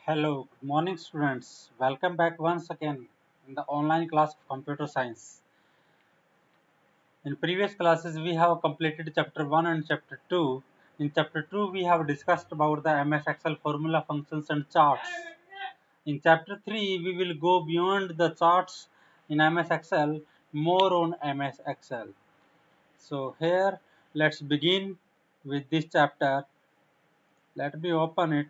Hello, good morning students. Welcome back once again in the online class of computer science. In previous classes we have completed chapter 1 and chapter 2. In chapter 2 we have discussed about the MS Excel formula functions and charts. In chapter 3 we will go beyond the charts in MS Excel, more on MS Excel. So here let's begin with this chapter. Let me open it.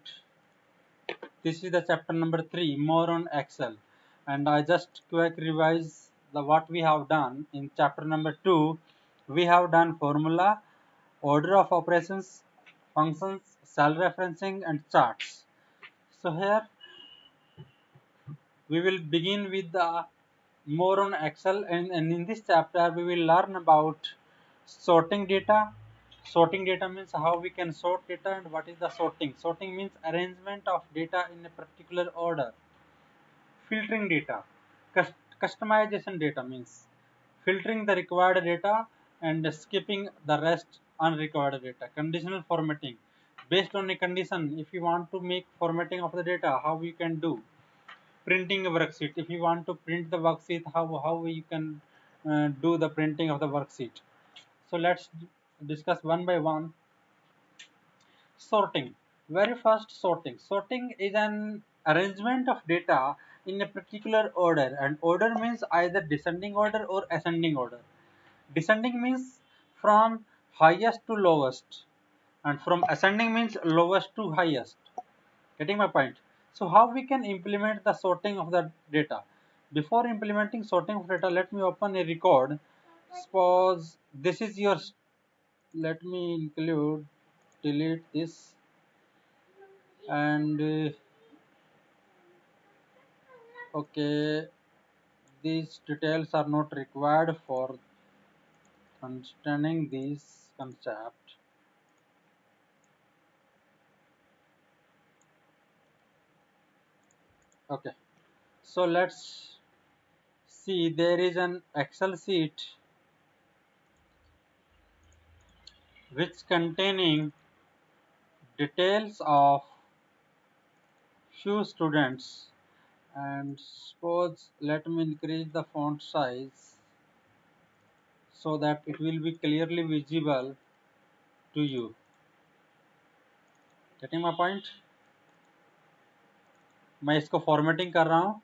This is the chapter number 3, more on Excel, and I just quick revise the what we have done in chapter number 2. We have done formula, order of operations, functions, cell referencing, and charts. So here we will begin with the more on Excel, and in this chapter we will learn about sorting data. Sorting data means how we can sort data and what is the sorting. Sorting means arrangement of data in a particular order. Filtering data. Customization data means filtering the required data and skipping the rest unrequired data. Conditional formatting. Based on a condition, if you want to make formatting of the data, how you can do. Printing a worksheet. If you want to print the worksheet, how you can do the printing of the worksheet. So let's discuss one by one. Sorting. Very first, sorting. Sorting is an arrangement of data in a particular order, and order means either descending order or ascending order. Descending means from highest to lowest, and from ascending means lowest to highest. Getting my point? So how we can implement the sorting of the data? Before implementing sorting of data, let me open a record. Suppose this is your, let me include, delete this, and okay, these details are not required for understanding this concept. Okay, so let's see, there is an Excel sheet which containing details of few students, and suppose let me increase the font size so that it will be clearly visible to you. Getting my point? मैं इसको formatting कर रहा हूँ,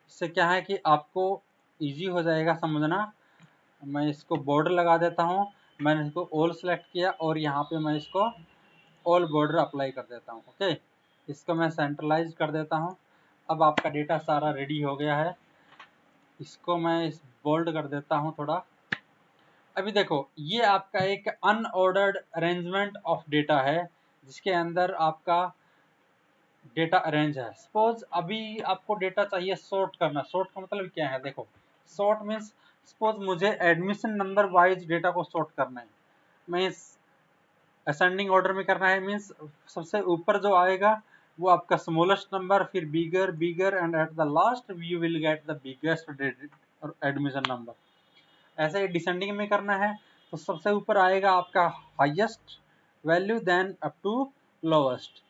इससे क्या है कि आपको इजी हो जाएगा समझना। मैं इसको बॉर्डर लगा देता हूँ, मैंने इसको ऑल सेलेक्ट किया और यहाँ पे मैं इसको ऑल बॉर्डर अप्लाई कर देता हूँ। ओके, इसको मैं सेंट्रलाइज कर देता हूँ। अब आपका डेटा सारा रेडी हो गया है, इसको मैं इस बोल्ड कर देता हूँ थोड़ा। अभी देखो, ये आपका एक अनऑर्डर्ड अरेंजमेंट ऑफ डेटा है जिसके अंदर आपका डेटा अरेंज है। सपोज अभी आपको डेटा चाहिए सॉर्ट करना। सॉर्ट का मतलब क्या है? देखो, सॉर्ट मीन्स सपोज मुझे एडमिशन नंबर वाइज डेटा को सॉर्ट करना है। मैं इस असेंडिंग ऑर्डर में करना है, मीन्स सबसे ऊपर जो आएगा वो आपका स्मॉलेस्ट नंबर, फिर bigger bigger, and at the last you will get the biggest admission number. ऐसे ही डिसेंडिंग में करना है तो सबसे ऊपर आएगा आपका highest value, then up to lowest.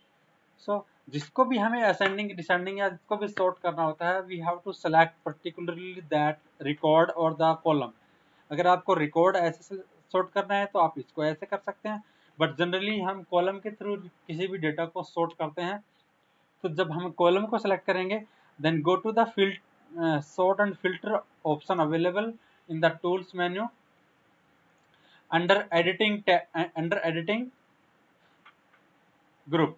So जिसको भी हमें असेंडिंग डिसेंडिंग या जिसको भी सॉर्ट करना होता है, we have to select particularly that record और द कॉलम। अगर आपको रिकॉर्ड ऐसे सॉर्ट करना है तो आप इसको ऐसे कर सकते हैं, बट जनरली हम कॉलम के थ्रू किसी भी डेटा को सॉर्ट करते हैं। तो जब हम कॉलम को सेलेक्ट करेंगे, then go to the filter sort and filter option available in the tools menu under editing group.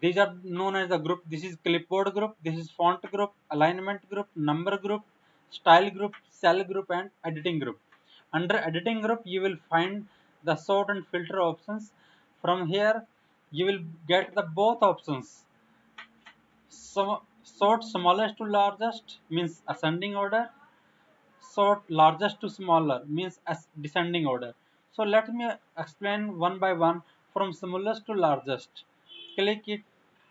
These are known as the group. This is clipboard group, this is font group, alignment group, number group, style group, cell group, and editing group. Under editing group you will find the sort and filter options. From here you will get the both options. So sort smallest to largest means ascending order, sort largest to smaller means as descending order. So let me explain one by one from smallest to largest. Click it.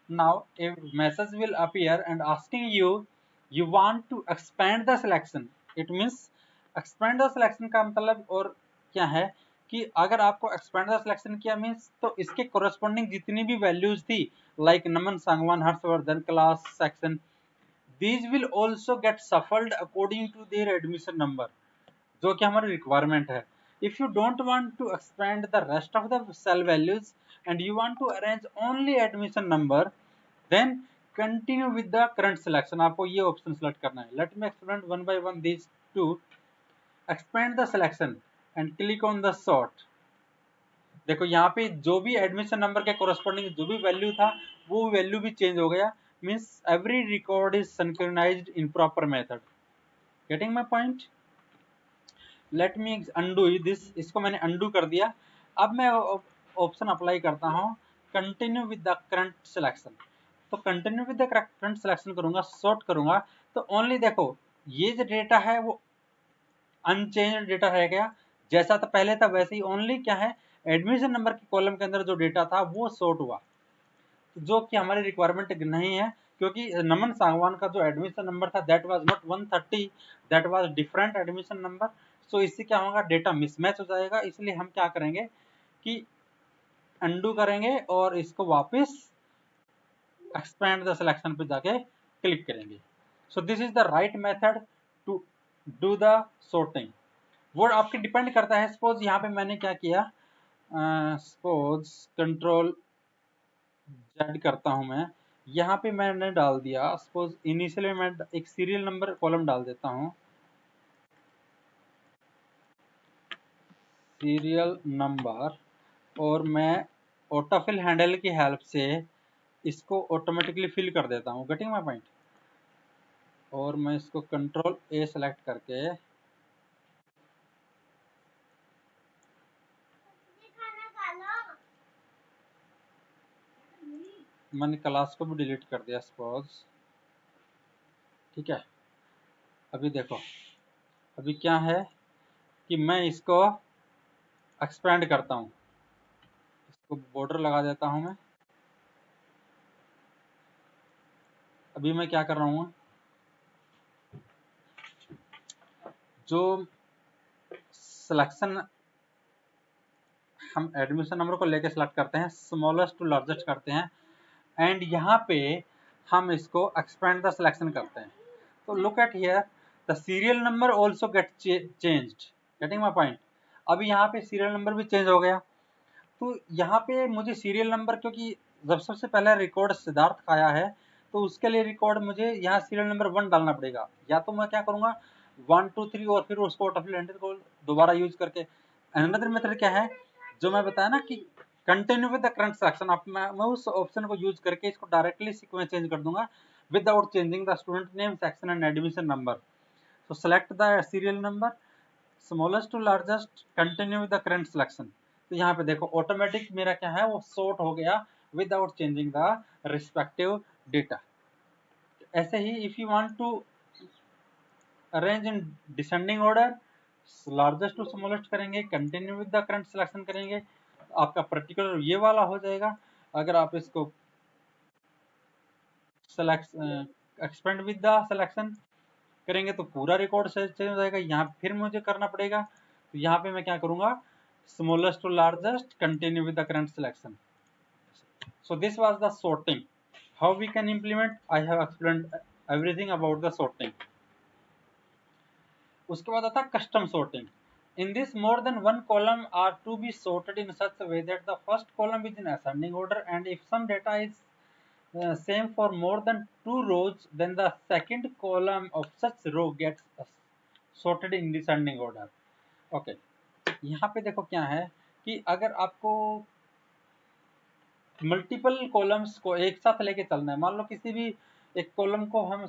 Now a message will appear and asking you want to expand the selection. It means expand the selection का मतलब और क्या है कि अगर आपको expand the selection किया means तो इसके कोरस्पॉन्डिंग जितनी भी वैल्यूज थी like Naman Sangwan Harshvardhan class section, these will also get shuffled according to their admission number, जो कि हमारी रिक्वायरमेंट है. If you don't want to expand the rest of the cell values and you want to arrange only admission number, then continue with the current selection. आपको ये option select करना है. Let me explain one by one these two. Expand the selection and click on the sort. देखो यहाँ पे जो भी admission number के कोरस्पॉन्डिंग जो भी वैल्यू था वो वैल्यू भी चेंज हो गया. Means every record is synchronised in proper method. Getting my point? Let me undo this. इसको मैंने अनडू कर दिया. अब मैं ऑप्शन अप्लाई करता हूँ continue with the current selection. तो continue with the current selection करूंगा, सॉर्ट करूंगा तो ओनली देखो ये जो डेटा है वो अनचेंज्ड डेटा रह गया. जैसा था पहले था वैसे ही. ओनली क्या है एडमिशन नंबर के कॉलम के अंदर जो डेटा था वो सॉर्ट हुआ, जो कि हमारी रिक्वायरमेंट नहीं है क्योंकि नमन सांगवान का जो एडमिशन नंबर था that was not 130, that was different admission number. So इससे क्या होगा डेटा मिसमैच हो जाएगा. इसलिए हम क्या करेंगे कि अनडू करेंगे और इसको वापस एक्सपेंड द सिलेक्शन पे जाके क्लिक करेंगे. So this is the right method to do the sorting. वो आपके डिपेंड करता है. सपोज यहाँ पे मैंने क्या किया, सपोज कंट्रोल जेड करता हूं मैं. यहाँ पे मैंने डाल दिया सपोज इनिशियली मैं एक सीरियल नंबर कॉलम डाल देता हूं, सीरियल नंबर, और मैं ऑटोफिल हैंडल की हेल्प से इसको ऑटोमेटिकली फिल कर देता हूं. Getting my point? और मैं इसको कंट्रोल ए सेलेक्ट करके मैंने क्लास को भी डिलीट कर दिया सपोज. ठीक है. अभी देखो अभी क्या है कि मैं इसको एक्सपेंड करता हूं. इसको बॉर्डर लगा देता हूं मैं. अभी मैं क्या कर रहा हूं, जो सिलेक्शन हम एडमिशन नंबर को लेके सिलेक्ट करते हैं स्मॉलेस्ट टू लार्जेस्ट करते हैं एंड यहाँ पे हम इसको एक्सपेंड द सिलेक्शन करते हैं. तो look at here the serial number also get changed. Getting my point? अभी यहाँ पे सीरियल नंबर भी चेंज हो गया. तो यहाँ पे मुझे सीरियल नंबर, क्योंकि जब सबसे पहले रिकॉर्ड सिद्धार्थ का आया है तो उसके लिए रिकॉर्ड मुझे यहाँ सीरियल नंबर 1 डालना पड़ेगा. या तो मैं क्या करूँगा 1 2 3 और फिर उसको ऑटोफिल हैंडल को दोबारा यूज करके. अनदर मेथड क्या है जो मैं बताया ना कि continue with the current selection. अब मैं उस ऑप्शन को यूज करके इसको डायरेक्टली सीक्वेंस चेंज कर दूंगा without changing the student name section and admission number. So select the serial number smallest to largest, continue with the current selection. तो यहाँ पे देखो ऑटोमेटिक मेरा क्या है वो सॉर्ट हो गया without changing the respective data. ऐसे ही if you want to arrange in descending order largest to smallest करेंगे, continue with the current selection करेंगे, आपका पर्टिकुलर ये वाला हो जाएगा. अगर आप इसको select expand with the selection करेंगे तो पूरा रिकॉर्ड चेंज हो जाएगा. यहाँ फिर मुझे करना पड़ेगा. तो यहाँ पे मैं क्या करूंगा smallest to largest continue with the current selection. So this was the sorting. How we can implement? I have explained everything about the sorting. उसके बाद आता है custom sorting. In this, more than one column are to be sorted in such a way that the first column is in ascending order, and if some data is same for more than 2 rows, then the second column of such row gets sorted in descending order. Okay. यहाँ पे देखो क्या है कि अगर आपको multiple columns को एक साथ लेके चलना है, मान लो किसी भी एक कॉलम को हम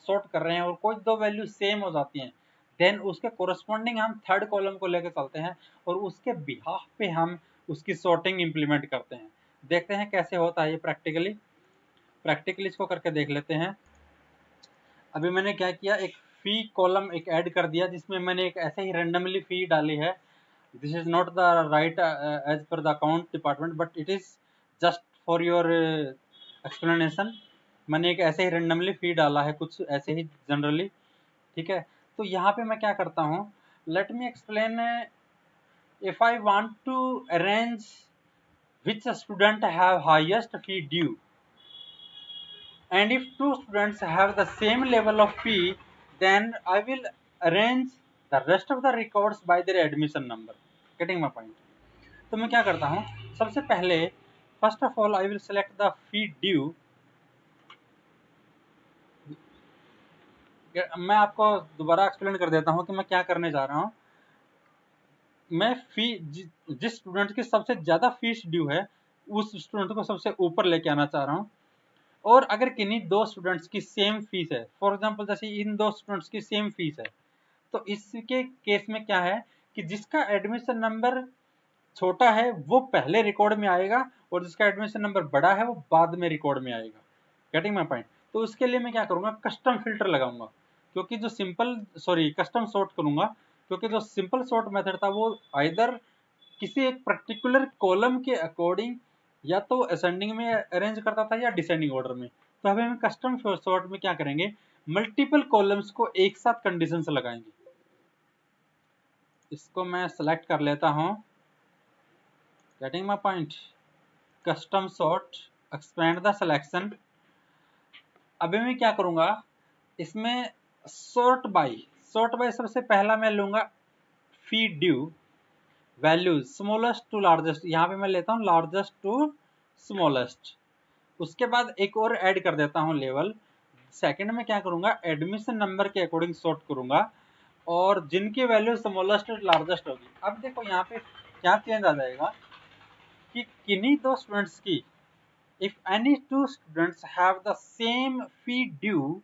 सॉर्ट कर रहे हैं और कोई दो वैल्यू सेम हो जाती हैं, देन उसके कोरस्पॉन्डिंग हम थर्ड कॉलम को लेके चलते हैं और उसके बिहाफ पे हम उसकी सॉर्टिंग इंप्लीमेंट करते हैं. देखते हैं कैसे होता है ये प्रैक्टिकली इसको करके देख लेते हैं. अभी मैंने क्या किया एक फी कॉलम एक ऐड कर दिया जिसमें मैंने एक ऐसे ही रेंडमली फी डाली है. This is not the right as per the account department but it is just for your explanation. मैंने एक ऐसे ही रेंडमली फी डाला है कुछ ऐसे ही जनरली. ठीक है. तो यहाँ पे मैं क्या करता हूँ let me explain if I want to arrange which student have highest fee due, and if two students have the same level of fee, then I will arrange the rest of the records by their admission number. Getting my point? तो मैं क्या करता हूँ, सबसे पहले first of all I will select the fee due. मैं आपको दोबारा एक्सप्लेन कर देता हूँ कि मैं क्या करने जा रहा हूँ. मैं फी जिस स्टूडेंट की सबसे ज़्यादा फीस ड्यू है उस स्टूडेंट को सबसे ऊपर लेके आना चाह रहा हूँ. और अगर किन्हीं दो स्टूडेंट्स की सेम फीस है, फॉर एग्जांपल जैसे इन दो स्टूडेंट्स की सेम फीस है, तो इसके केस में क्या है कि जिसका एडमिशन नंबर छोटा है वो पहले रिकॉर्ड में आएगा और जिसका एडमिशन नंबर बड़ा है वो बाद में रिकॉर्ड में आएगा. Getting my point? तो उसके लिए मैं क्या करूँगा, कस्टम फिल्टर लगाऊंगा. क्योंकि जो कस्टम सॉर्ट करूंगा, क्योंकि जो सिंपल सॉर्ट मेथड था वो आइदर किसी एक पर्टिकुलर कॉलम के अकॉर्डिंग या तो असेंडिंग में अरेंज करता था या डिसेंडिंग ऑर्डर में. तो अभी हम कस्टम सॉर्ट में क्या करेंगे, मल्टीपल कॉलम्स को एक साथ कंडीशन से लगाएंगे. इसको मैं सेलेक्ट कर लेता हूं. Getting my point? Custom sort, expand the selection. अभी मैं क्या करूंगा, इसमें सॉर्ट बाय सबसे पहला मैं लूंगा fee due values smallest to largest. यहाँ पे मैं लेता हूँ लार्जेस्ट टू स्मॉलेस्ट. उसके बाद एक और ऐड कर देता हूँ लेवल. सेकंड में क्या करूंगा, एडमिशन नंबर के अकॉर्डिंग सॉर्ट करूंगा और जिनकी वैल्यू स्मॉलेस्ट लार्जेस्ट होगी. अब देखो यहाँ पे क्या चेंज आ जाएगा कि किन्हीं दो स्टूडेंट्स की, if any two students have the same fee due,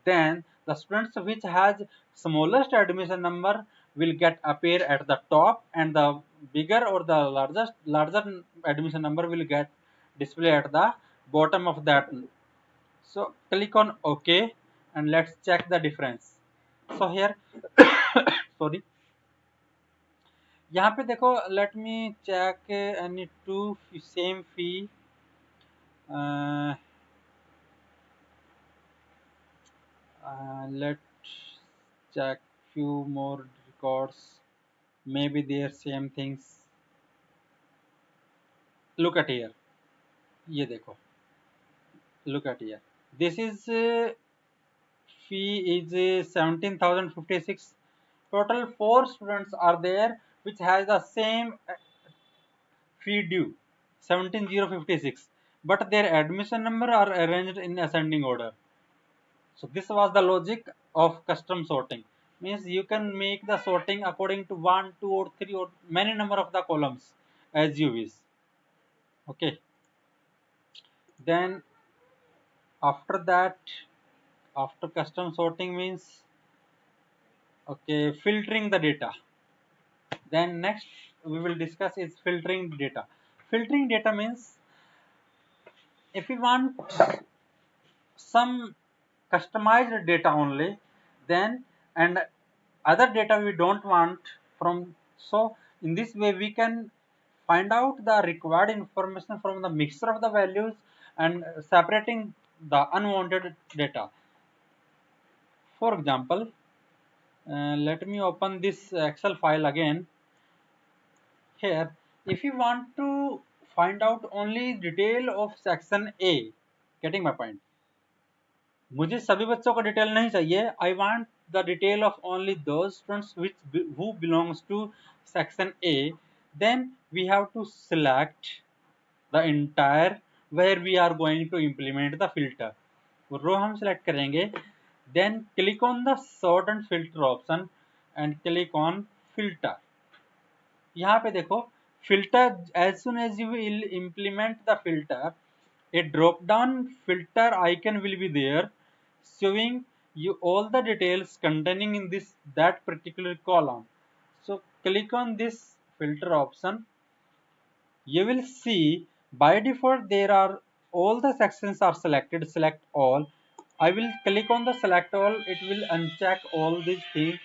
then the students which has smallest admission number will get appear at the top and the bigger or the larger admission number will get display at the bottom of that. So click on OK and let's check the difference. So here sorry, यहाँ पे देखो, let me check any two same fee. Let's check few more records, maybe they are same things. Look at here, ये देखो, look at here, this is fee is 17,056. Total 4 students are there which has the same fee due 17,056, but their admission number are arranged in ascending order. So this was the logic of custom sorting. Means you can make the sorting according to 1, 2 or 3 or many number of the columns as you wish. Okay. Then after that, after custom sorting means okay, filtering the data. Then next we will discuss is filtering data. Filtering data means if we want some customized data only, then and other data we don't want from, so in this way we can find out the required information from the mixture of the values and separating the unwanted data. For example, let me open this Excel file again. Here, if you want to find out only detail of section A, getting my point? मुझे सभी बच्चों का detail नहीं चाहिए. I want the detail of only those students which who belongs to section A. Then we have to select the entire where we are going to implement the filter. Row हम select करेंगे. Then click on the sort and filter option and click on filter. यहाँ पे देखो filter, as soon as you will implement the filter, a drop down filter icon will be there showing you all the details containing in that particular column. So click on this filter option. You will see by default there are all the sections are selected. Select all. I will click on the select all. It will uncheck all these things.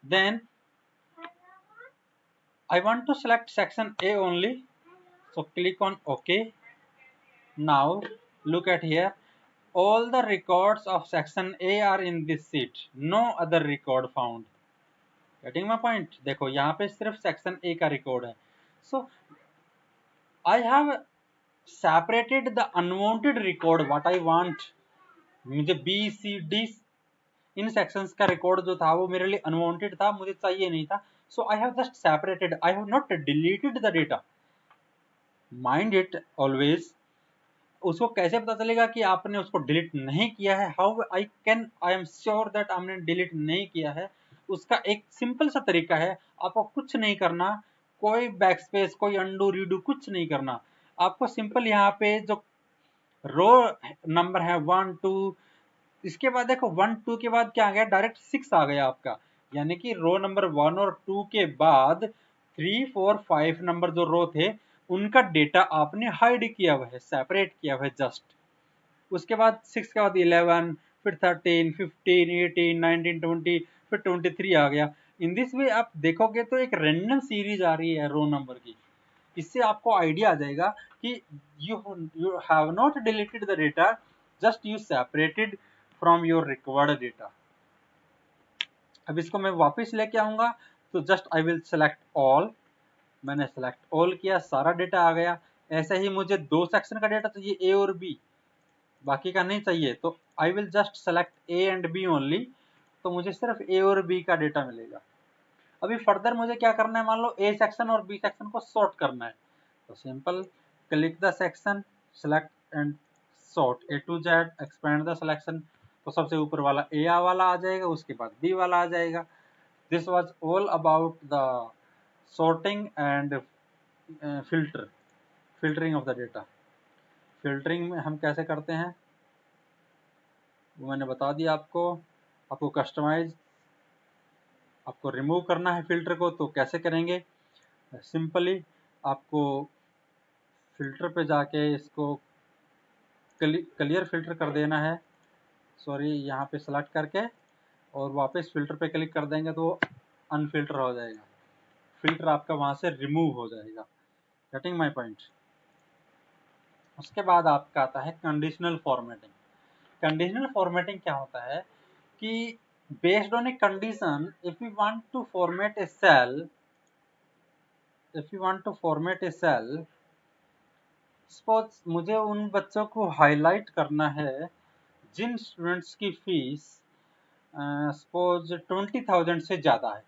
Then I want to select section A only, so click on OK. Now look at here, all the records of section A are in this sheet, no other record found. Getting my point? देखो यहाँ पे सिर्फ section A का record है. So I have separated the unwanted record what I want. मुझे B C D इन sections का record जो था वो मेरे लिए अनवांटेड था, मुझे चाहिए नहीं था. So I have just separated, I have not deleted the data. Mind it always. उसको कैसे पता चलेगा कि आपने उसको डिलीट नहीं किया है? How I am sure that आपने डिलीट नहीं किया है? उसका एक सिंपल सा तरीका है. आपको कुछ नहीं करना, कोई बैकस्पेस, कोई अंडू रीडू कुछ नहीं करना. आपको सिंपल यहाँ पे जो रो नंबर है 1 2, इसके बाद देखो 1 2 के बाद क्या आ गया? डायरेक्ट 6 आ गया आपका. यानी कि रो नंबर 1 और 2 के बाद 3 4 5 नंबर जो रो थे उनका डेटा आपने हाइड किया हुआ है, सेपरेट किया हुआ है जस्ट. उसके बाद 6 के बाद 11, फिर 13 15 18 19 20, फिर 23 आ गया. इन दिस वे आप देखोगे तो एक रैंडम सीरीज आ रही है रो नंबर की. इससे आपको आइडिया आ जाएगा कि you have not deleted the data, just you separated from your required data. अब इसको मैं वापस लेके आऊंगा तो just I will select all. मैंने सेलेक्ट ऑल किया, सारा डेटा आ गया. ऐसे ही मुझे 2 सेक्शन का डेटा चाहिए, ए और बी, बाकी का नहीं चाहिए. तो I will just select A and B only. तो मुझे सिर्फ ए और बी का डेटा मिलेगा. अभी फर्दर मुझे क्या करना है? मान लो ए सेक्शन और बी सेक्शन को सॉर्ट करना है. तो simple click the section, select and sort A to Z, expand the selection. तो सबसे ऊपर वाला ए वाला आ जाएगा, उसके बाद बी वाला आ जाएगा. This was all about the sorting and filtering of the data. Filtering में हम कैसे करते हैं वो मैंने बता दिया आपको. आपको कस्टमाइज, आपको रिमूव करना है फिल्टर को तो कैसे करेंगे? सिंपली आपको फिल्टर पे जाके इसको क्लियर फिल्टर कर देना है. सॉरी, यहाँ पे सेलेक्ट करके और वापस फिल्टर पे क्लिक कर देंगे तो अनफिल्टर हो जाएगा. फिल्टर आपका वहाँ से रिमूव हो जाएगा. Getting my point? उसके बाद आपका आता है कंडीशनल फॉर्मेटिंग. कंडीशनल फॉर्मेटिंग क्या होता है कि based on a condition, if you want to format a cell, suppose मुझे उन बच्चों को हाईलाइट करना है जिन स्टूडेंट्स की फीस सपोज 20,000 से ज़्यादा है.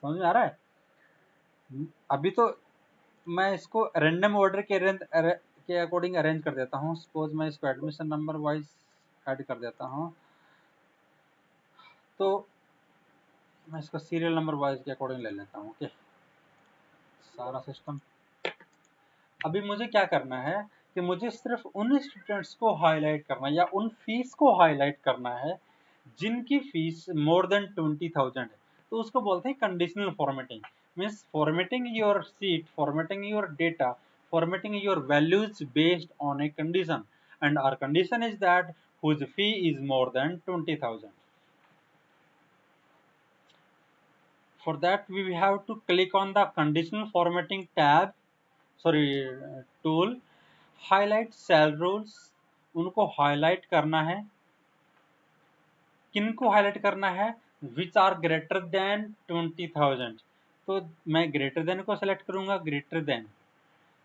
समझ में आ रहा है? अभी तो मैं इसको रैंडम ऑर्डर के अकॉर्डिंग अरेंज कर देता हूँ. सपोज मैं इसको एडमिशन नंबर वाइज ऐड कर देता हूँ. तो मैं इसको सीरियल नंबर वाइज के अकॉर्डिंग ले लेता हूँ. ओके, सारा सिस्टम. अभी मुझे क्या करना है कि मुझे सिर्फ उन स्टूडेंट्स को हाईलाइट करना है या उन फीस को हाईलाइट करना है जिनकी फीस मोर देन 20,000 है. तो उसको बोलते हैं conditional formatting. Means formatting your sheet, formatting your data, formatting your values based on a condition, and our condition is that whose fee is more than 20,000. For that we have to click on the conditional formatting tab, tool, highlight cell rules. उनको highlight करना है. किनको highlight करना है? Which are greater than 20,000. तो मैं greater than को select करूंगा. ग्रेटर देन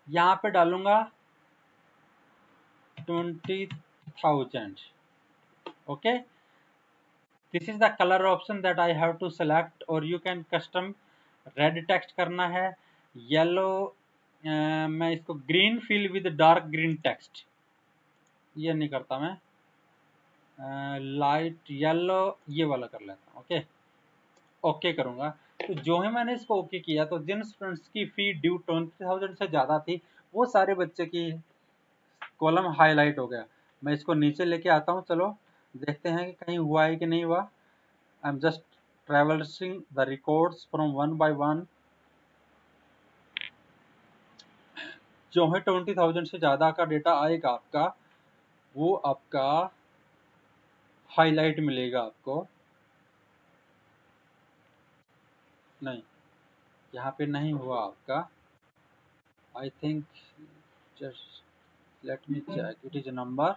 यहाँ पे डालूंगा 20,000. Okay, this is the colour option that I have to select. और you can custom red text करना है, येलो, मैं इसको green fill with dark green text, ये नहीं करता मैं, लाइट येलो ये वाला कर लेता हूँ. ओके, ओके करूँगा. तो जो ही मैंने इसको ओके किया तो जिन स्टूडेंट्स की फी ड्यू 20,000 से ज़्यादा थी वो सारे बच्चे की कॉलम हाईलाइट हो गया. मैं इसको नीचे लेके आता हूँ. चलो देखते हैं कि कहीं हुआ है कि नहीं हुआ. I am just traversing the records from one by one. जो है 20,000 से ज़्यादा का डेटा आएगा आपका, वो आपका हाईलाइट मिलेगा आपको. नहीं, यहाँ पे नहीं हुआ आपका. I think just let me check. It is number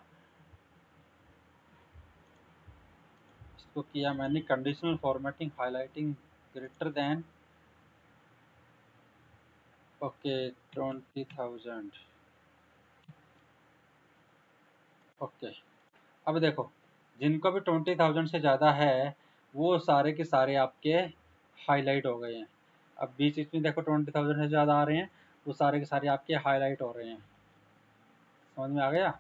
इसको किया मैंने conditional formatting highlighting greater than okay 20,000 okay. अब देखो जिनको भी 20,000 से ज़्यादा है वो सारे के सारे आपके हाईलाइट हो गए हैं। अब बीच इसमें देखो 20,000 से ज़्यादा आ रहे हैं, वो सारे के सारे आपके हाईलाइट हो रहे हैं। समझ में आ गया?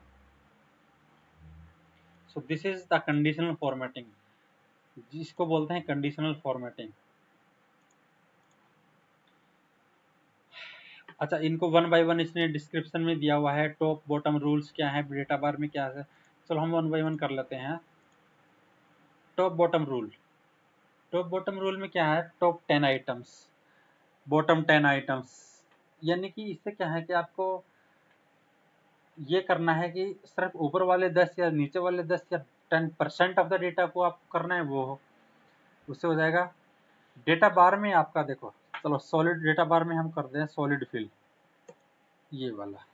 सो this is the conditional formatting, जिसको बोलते हैं कंडीशनल फॉर्मेटिंग। अच्छा, इनको वन बाय वन इसने डिस्क्रिप्शन में दिया हुआ है, टॉप बॉटम रूल्स क्या है, डेटा बार में क्या है। चलो हम वन बाय वन कर लेते हैं। Top bottom rule, top bottom rule में क्या है, टॉप 10 आइटम्स, बॉटम 10 आइटम्स। यानी कि इससे क्या है कि आपको ये करना है कि सिर्फ ऊपर वाले 10 या नीचे वाले 10 या 10% ऑफ द डेटा को आपको करना है, वो हो, उससे हो जाएगा। डेटा बार में आपका देखो, चलो सॉलिड डेटा बार में हम करते हैं सॉलिड फिल, ये वाला।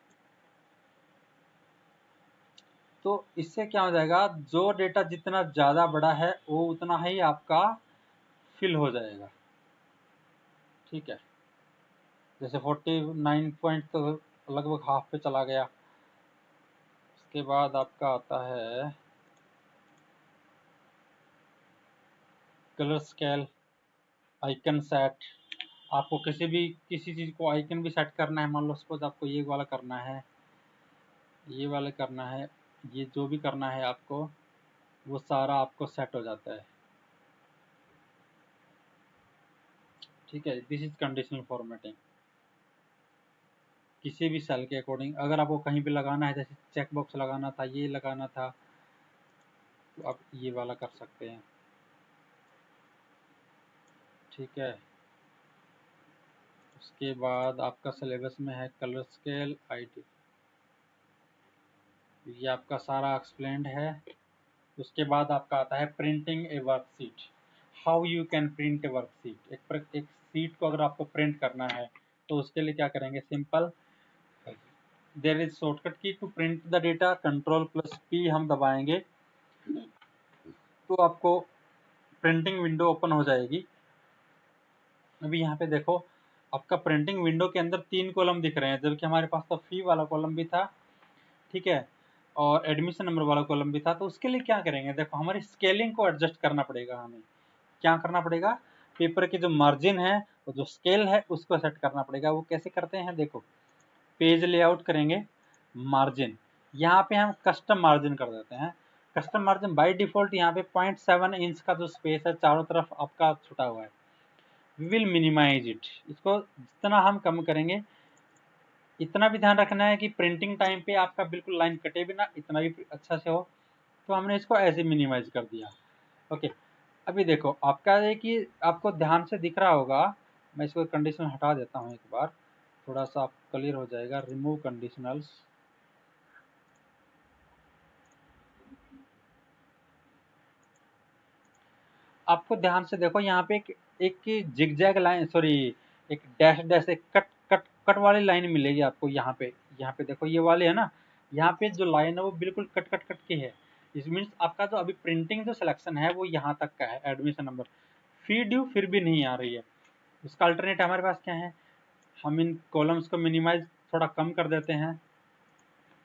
तो इससे क्या हो जाएगा, जो डेटा जितना ज़्यादा बड़ा है वो उतना ही आपका फिल हो जाएगा। ठीक है, जैसे 49 पॉइंट तो लगभग हाफ पे चला गया। उसके बाद आपका आता है कलर स्केल, आइकन सेट। आपको किसी चीज़ को आइकन भी सेट करना है, मान लो सपोज आपको ये वाला करना है, ये वाला करना है, ये जो भी करना है आपको, वो सारा आपको सेट हो जाता है। ठीक है, दिस इज कंडीशनल फॉर्मेटिंग। किसी भी सेल के अकॉर्डिंग अगर आपको कहीं पे लगाना है, जैसे चेक बॉक्स लगाना था, ये लगाना था, तो आप ये वाला कर सकते हैं। ठीक है, उसके बाद आपका सिलेबस में है कलर स्केल आईडी, ये आपका सारा एक्सप्लेन्ड है। उसके बाद आपका आता है printing A worksheet, how you can print A worksheet. एक सीट को अगर आपको प्रिंट करना है तो उसके लिए क्या करेंगे, simple, there is shortcut key to print the data, Ctrl+P हम दबाएंगे तो आपको प्रिंटिंग विंडो ओपन हो जाएगी। अभी यहाँ पे देखो आपका प्रिंटिंग विंडो के अंदर 3 कॉलम दिख रहे हैं, जबकि हमारे पास तो फी वाला कॉलम भी था, ठीक है, और एडमिशन नंबर वाला कॉलम भी था। तो उसके लिए क्या करेंगे, देखो हमारी स्केलिंग को एडजस्ट करना पड़ेगा। हमें क्या करना पड़ेगा, पेपर की जो मार्जिन है और जो स्केल है उसको सेट करना पड़ेगा। वो कैसे करते हैं, देखो पेज लेआउट करेंगे, मार्जिन, यहाँ पे हम कस्टम मार्जिन कर देते हैं। कस्टम मार्जिन बाय डिफॉल्ट यहाँ पे 0.7 इंच का जो स्पेस है चारों तरफ आपका छुटा हुआ है, वी विल मिनिमाइज इट। इसको जितना हम कम करेंगे, इतना भी ध्यान रखना है कि प्रिंटिंग टाइम पे आपका बिल्कुल लाइन कटे भी ना, इतना भी अच्छा से हो। तो हमने इसको ऐसे मिनिमाइज कर दिया। ओके, अभी देखो आपका ये कि आपको ध्यान से दिख रहा होगा, मैं इसको कंडीशन हटा देता हूँ एक बार, थोड़ा सा आप क्लियर हो जाएगा। रिमूव कंडीशनल्स, आपको ध्यान से देखो यहाँ पे एक जिगजैग लाइन, सॉरी, एक डैश डैश, एक कट कट कट वाली लाइन मिलेगी आपको यहाँ पे देखो ये वाले है ना, यहाँ पे जो लाइन है वो बिल्कुल कट कट कट की है। इस मीन्स आपका जो अभी प्रिंटिंग जो सिलेक्शन है वो यहाँ तक का है, एडमिशन नंबर, फी ड्यू फिर भी नहीं आ रही है। उसका अल्टरनेट हमारे पास क्या है, हम इन कॉलम्स को मिनिमाइज थोड़ा कम कर देते हैं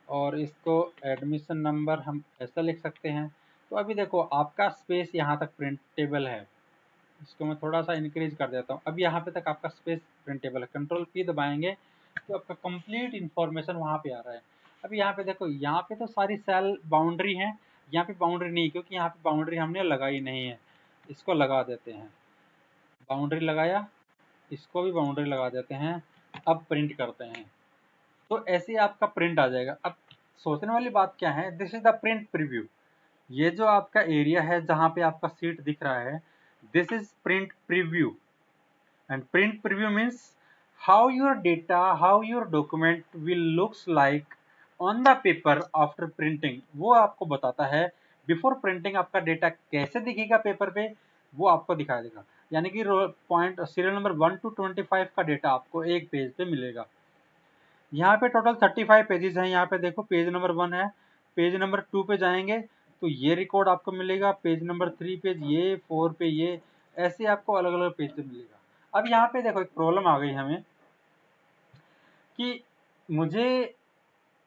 और इसको एडमिशन नंबर हम ऐसा लिख सकते हैं। तो अभी देखो आपका स्पेस यहाँ तक प्रिंटेबल है, इसको मैं थोड़ा सा इंक्रीज कर देता हूँ। अब यहाँ पे तक आपका स्पेस प्रिंटेबल है, Ctrl+P दबाएंगे तो आपका कंप्लीट इंफॉर्मेशन वहाँ पे आ रहा है। अब यहाँ पे देखो, यहाँ पे तो सारी सेल बाउंड्री है, यहाँ पे बाउंड्री नहीं, क्योंकि यहाँ पे बाउंड्री हमने लगाई नहीं है। इसको लगा देते हैं, बाउंड्री लगाया, इसको भी बाउंड्री लगा देते हैं। अब प्रिंट करते हैं तो ऐसे आपका प्रिंट आ जाएगा। अब सोचने वाली बात क्या है, this is the print preview. ये जो आपका एरिया है जहाँ पे आपका सीट दिख रहा है, this is print preview. and print preview means how your data, how your document will looks like on the paper after printing। वो आपको बताता है बिफोर प्रिंटिंग आपका डेटा कैसे दिखेगा पेपर पे, वो आपको दिखा देगा। यानी कि पॉइंट सीरियल नंबर 1 to 25 का डेटा आपको एक पेज पे मिलेगा। यहाँ पे टोटल 35 पेजेस हैं। यहाँ पे देखो पेज नंबर 1 है, पेज नंबर 2 पे जाएंगे तो ये रिकॉर्ड आपको मिलेगा पेज नंबर 3 पे ये, 4 पे ये, ऐसे आपको अलग अलग पेज पे मिलेगा। अब यहाँ पे देखो एक प्रॉब्लम आ गई हमें कि मुझे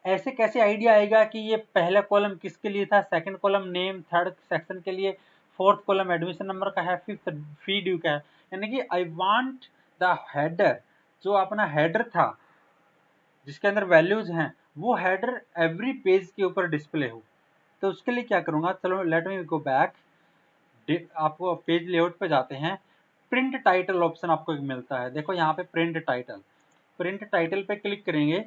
ऐसे कैसे आइडिया आएगा कि ये पहला कॉलम किसके लिए था, second column name, third section के लिए, फोर्थ कॉलम एडमिशन नंबर का है, फिफ्थ फी ड्यू का है। यानी कि आई वांट द हेडर, जो अपना हेडर था जिसके अंदर वैल्यूज हैं, वो हेडर एवरी पेज के ऊपर डिस्प्ले हो। तो उसके लिए क्या करूंगा, चलो लेट मी गो बैक, आपको पेज लेआउट पे जाते हैं, प्रिंट टाइटल ऑप्शन आपको एक मिलता है, देखो यहाँ पे प्रिंट टाइटल, प्रिंट टाइटल पे क्लिक करेंगे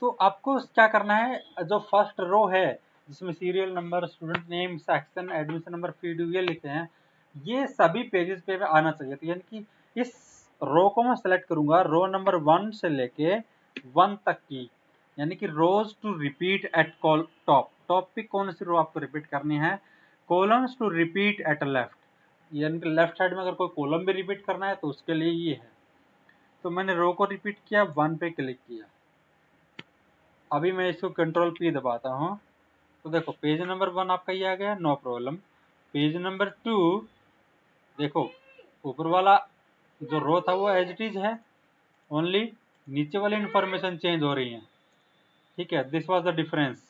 तो आपको क्या करना है, जो फर्स्ट रो है जिसमें serial number, student name, section, admission number, fee due ये लिखे हैं, ये सभी पेजेस पे आना चाहिए। तो यानी कि इस रो को मैं सेलेक्ट करूंगा, रो नंबर 1 से लेके 1 तक की, यानी कि rows to repeat at call top, top पे कौन सी रो आपको रिपीट करनी है, columns to repeat at left, यानी कि लेफ्ट साइड में अगर कोई कॉलम भी रिपीट करना है तो उसके लिए ये है। तो मैंने रो को रिपीट किया, 1 पे क्लिक किया, अभी मैं इसको कंट्रोल P दबाता हूँ तो देखो पेज नंबर 1 आपका ये आ गया, नो प्रॉब्लम। पेज नंबर 2 देखो, ऊपर वाला जो रो था वो एज इट इज है, ओनली नीचे वाली इंफॉर्मेशन चेंज हो रही है, ठीक है, दिस वाज द डिफरेंस।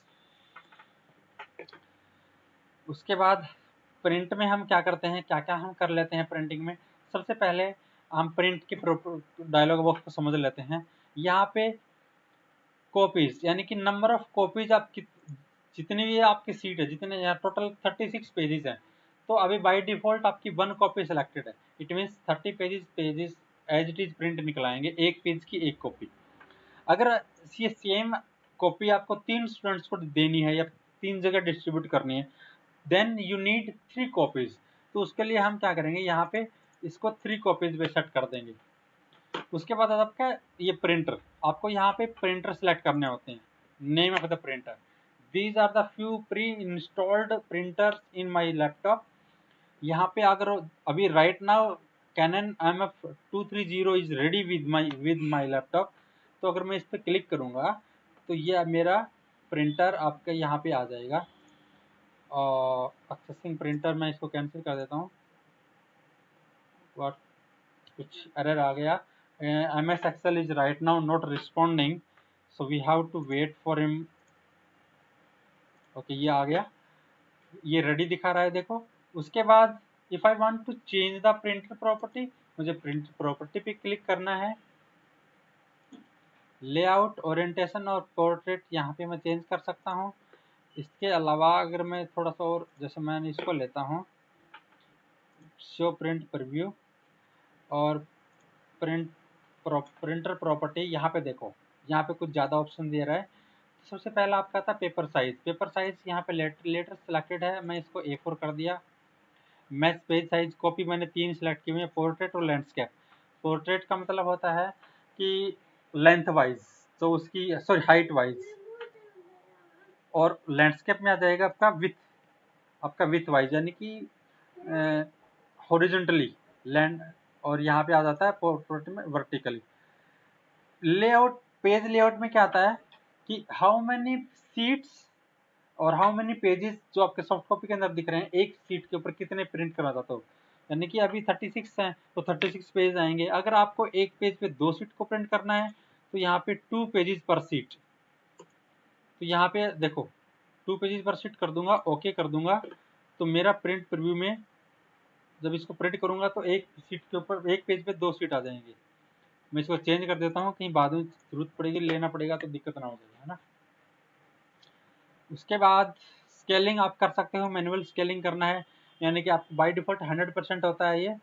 उसके बाद प्रिंट में हम क्या करते हैं, क्या क्या हम कर लेते हैं प्रिंटिंग में। सबसे पहले हम प्रिंट के डायलॉग बॉक्स को समझ लेते हैं। यहाँ पे कॉपीज, यानी कि नंबर ऑफ कॉपीज आप जितनी भी आपकी सीट है, जितने यहाँ टोटल 36 पेजेस हैं, तो अभी बाय डिफॉल्ट आपकी 1 कॉपी सेलेक्टेड है, it means 30 pages as it is print निकलाएंगे, एक पेज की एक कॉपी। अगर ये सेम कॉपी आपको 3 स्टूडेंट्स को देनी है या 3 जगह डिस्ट्रीब्यूट करनी है, देन यू नीड 3 कॉपीज। तो उसके लिए हम क्या करेंगे, यहाँ पे इसको 3 कॉपीज पे सेट कर देंगे। उसके बाद आपका ये प्रिंटर, आपको यहाँ पे प्रिंटर सेलेक्ट करने होते हैं, name of the printer, these are the few pre installed printers in my laptop. यहाँ पे अगर अभी right now Canon MF230 is ready with my laptop, तो अगर मैं इस पर क्लिक करूँगा तो ये मेरा प्रिंटर आपका यहाँ पे आ जाएगा। और एक्सेसिंग प्रिंटर मैं इसको कैंसिल कर देता हूँ, व्हाट कुछ एरर आ गया, MS Excel is right now not responding, so we have to wait for him। Okay ये आ गया, ये रेडी दिखा रहा है देखो। उसके बाद if I want to change the printer property, मुझे प्रिंट प्रॉपर्टी पे क्लिक करना है, लेआउट, ओरिएंटेशन और पोर्ट्रेट यहाँ पे मैं चेंज कर सकता हूँ। इसके अलावा अगर मैं थोड़ा सा और, जैसे मैं इसको लेता हूँ शो प्रिंट प्रीव्यू और प्रिंटर प्रॉपर्टी, यहाँ पे देखो, यहाँ पे कुछ ज़्यादा ऑप्शन दे रहा है। सबसे पहला आपका था पेपर साइज, पेपर साइज यहाँ पे लेटर सिलेक्टेड है, मैं इसको A4 कर दिया। मैच पेज साइज कॉपी मैंने 3 सिलेक्ट किए हैं, पोर्ट्रेट और लैंडस्केप। पोर्ट्रेट का मतलब होता है कि लेंथ वाइज, तो उसकी सॉरी हाइट वाइज, और लैंडस्केप में आ जाएगा आपका विथ, आपका विथ वाइज, यानी कि हॉरिजॉन्टली लैंड, और यहाँ पे आ जाता है पोर्ट्रेट में वर्टिकली। लेआउट, पेज लेआउट में क्या आता है कि हाउ मेनी सीट्स और हाउ मेनी पेजेस जो आपके सॉफ्ट कॉपी के अंदर दिख रहे हैं, एक सीट के ऊपर कितने प्रिंट करा जाता हो, यानी कि अभी 36 हैं तो 36 पेज आएंगे। अगर आपको एक पेज पे 2 सीट को प्रिंट करना है तो यहाँ पे 2 पेजेस पर सीट, तो यहाँ पे देखो 2 पेजेस पर सीट कर दूंगा, ओके कर दूंगा, तो मेरा प्रिंट प्रीव्यू में जब इसको प्रिंट करूंगा तो एक सीट के ऊपर, एक पेज पे 2 सीट आ जाएंगे। मैं इसको चेंज कर देता हूँ, कहीं बाद में जरूरत पड़ेगी लेना पड़ेगा तो दिक्कत ना हो जाए, है ना। उसके बाद स्केलिंग आप कर सकते हो, मैनुअल स्केलिंग करना है, यानी कि आपको बाय डिफॉल्ट 100% होता है ये,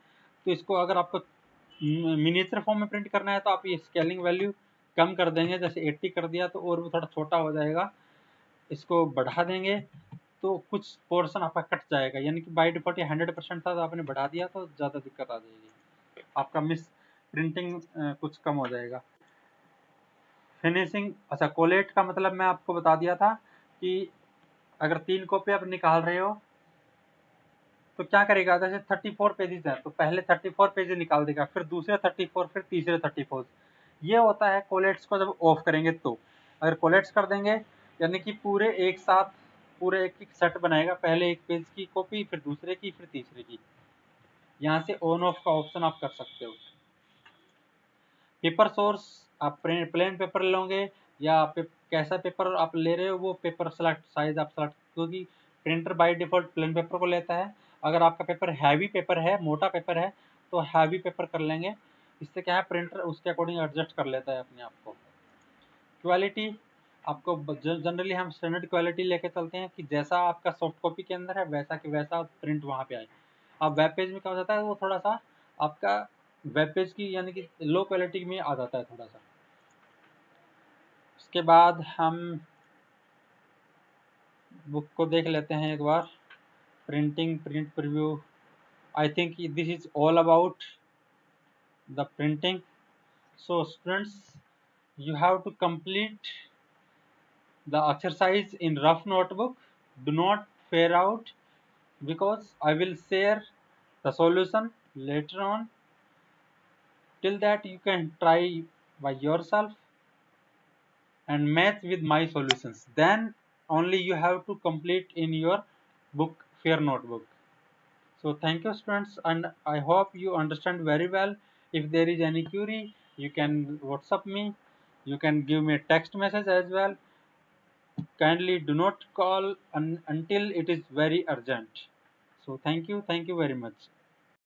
तो इसको अगर आपको मिनिएचर फॉर्म में प्रिंट करना है तो आप ये स्केलिंग वैल्यू कम कर देंगे, जैसे 80 कर दिया तो और भी थोड़ा छोटा हो जाएगा, इसको बढ़ा देंगे तो कुछ पोर्शन आपका कट जाएगा, यानी कि बाय डिफॉल्ट ये 100% था तो आपने बढ़ा दिया तो ज़्यादा दिक्कत आ जाएगी, आपका मिस प्रिंटिंग कुछ कम हो जाएगा। फिनिशिंग, अच्छा कोलेट का मतलब मैं आपको बता दिया था कि अगर 3 कॉपी आप निकाल रहे हो तो क्या करेगा, जैसे 34 पेजेस है तो पहले 34 पेजेस निकाल देगा, फिर दूसरे 34, फिर तीसरे 34। ये होता है कोलेट्स को जब ऑफ करेंगे तो। अगर कोलेट्स कर देंगे यानी कि पूरे एक साथ पूरे एक एक सेट बनाएगा, पहले एक पेज की कॉपी, फिर दूसरे की, फिर तीसरे की। यहाँ से ऑन ऑफ का ऑप्शन आप कर सकते हो। पेपर सोर्स आप प्लेन पेपर लोगे या कैसा पेपर आप ले रहे हो वो पेपर सेलेक्ट, साइज आप सेलेक्ट, क्योंकि printer by default plain paper को लेता है। अगर आपका पेपर हैवी पेपर है, मोटा पेपर है, तो हैवी पेपर कर लेंगे। इससे क्या है, प्रिंटर उसके अकॉर्डिंग एडजस्ट कर लेता है अपने आप को। क्वालिटी आपको जनरली हम स्टैंडर्ड क्वालिटी लेके चलते हैं कि जैसा आपका सॉफ्ट कॉपी के अंदर है वैसा कि वैसा प्रिंट वहाँ पे आए। अब वेब पेज में क्या हो जाता है, वो थोड़ा सा आपका वेब पेज की यानी कि लो क्वालिटी में आ जाता है थोड़ा सा। उसके बाद हम बुक को देख लेते हैं एक बार। Printing, print preview, I think this is all about the printing. So students, you have to complete the exercise in rough notebook. Do not fare out, because I will share the solution later on. Till that you can try by yourself and match with my solutions. Then only you have to complete in your book fair notebook. So thank you students, and I hope you understand very well. If there is any query, you can WhatsApp me, you can give me a text message as well. Kindly do not call until it is very urgent. So thank you very much.